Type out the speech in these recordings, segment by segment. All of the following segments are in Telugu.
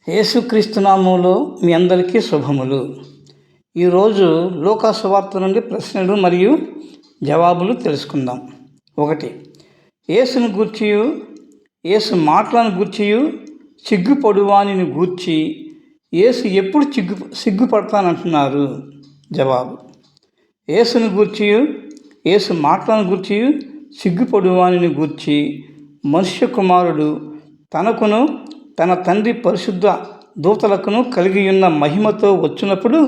యేసుక్రీస్తు నామములో మీ అందరికీ శుభములు. ఈరోజు లూకా సువార్త నుండి ప్రశ్నలు మరియు జవాబులు తెలుసుకుందాం. 1. యేసును గూర్చియు యేసు మాటలను గూర్చియు సిగ్గుపడువానిని గూర్చి యేసు ఎప్పుడు సిగ్గుపడతానంటున్నారు? జవాబు: యేసును గూర్చియు యేసు మాటలను గూర్చియు సిగ్గుపడువానిని గూర్చి మనుష్య కుమారుడు తనకును తన తండ్రి పరిశుద్ధ దూతలకును కలిగి ఉన్న మహిమతో వచ్చినప్పుడు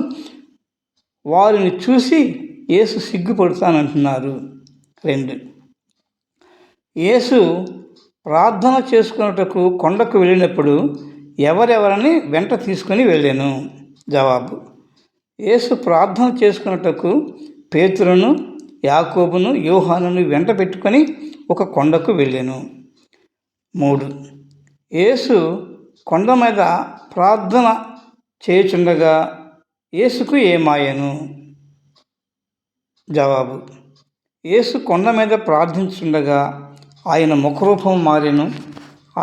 వారిని చూసి యేసు సిగ్గుపడతానంటున్నారు. 2. యేసు ప్రార్థన చేసుకున్నటకు కొండకు వెళ్ళినప్పుడు ఎవరెవరని వెంట తీసుకుని వెళ్ళాను? జవాబు: యేసు ప్రార్థన చేసుకున్నటకు పేతురును, యాకోబును, యోహానును వెంట పెట్టుకొని ఒక కొండకు వెళ్ళాను. 3. యేసు కొండ మీద ప్రార్థన చేయుచుండగా యేసుకు ఏమాయను? జవాబు: యేసు కొండ మీద ప్రార్థించుండగా ఆయన ముఖరూపం మారెను,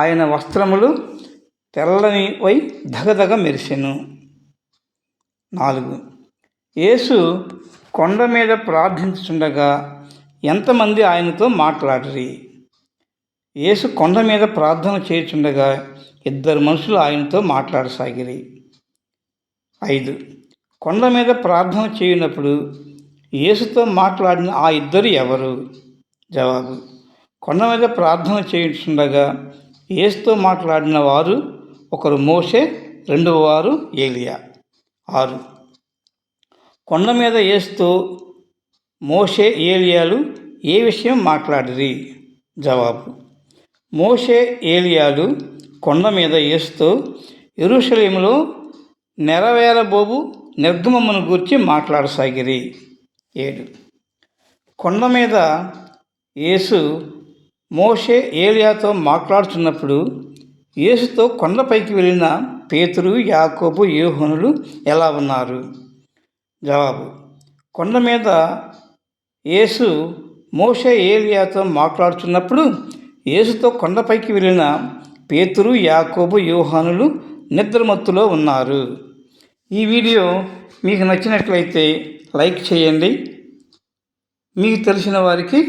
ఆయన వస్త్రములు తెల్లనివై దగదగ మెరిసెను. 4. యేసు కొండ మీద ప్రార్థించుండగా ఎంతమంది ఆయనతో మాట్లాడిరి? యేసు కొండ మీద ప్రార్థన చేయుచుండగా 2 మనుషులు ఆయనతో మాట్లాడసాగిరి. 5. కొండ మీద ప్రార్థన చేయనప్పుడు యేసుతో మాట్లాడిన ఆ 2 ఎవరు? జవాబు: కొండ మీద ప్రార్థన చేయుచుండగా యేసుతో మాట్లాడిన వారు ఒకరు మోషే, రెండవ వారు ఏలియా. 6. కొండ మీద యేసుతో మోషే, ఏలియాలు ఏ విషయం మాట్లాడిరి? జవాబు: మోషే, ఏలియాలు కొండ మీద యేసుతో యెరూషలేములో నెరవేరబోవు నిర్గమమును గూర్చి మాట్లాడసాగిరి. 7. కొండ మీద యేసు మోషే, ఏలియాతో మాట్లాడుతున్నప్పుడు యేసుతో కొండపైకి వెళ్ళిన పేతురు, యాకోబు, యోహానులు ఎలా ఉన్నారు? జవాబు: కొండ మీద యేసు మోషే, ఏలియాతో మాట్లాడుతున్నప్పుడు యేసుతో కొండపైకి వెళ్ళిన పేతురు, యాకోబు, యోహానులు నిద్రమత్తులో ఉన్నారు. ఈ వీడియో మీకు నచ్చినట్లయితే లైక్ చేయండి, మీకు తెలిసిన వారికి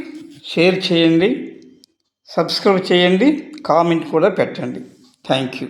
షేర్ చేయండి, సబ్స్క్రైబ్ చేయండి, కామెంట్ కూడా పెట్టండి. Thank you.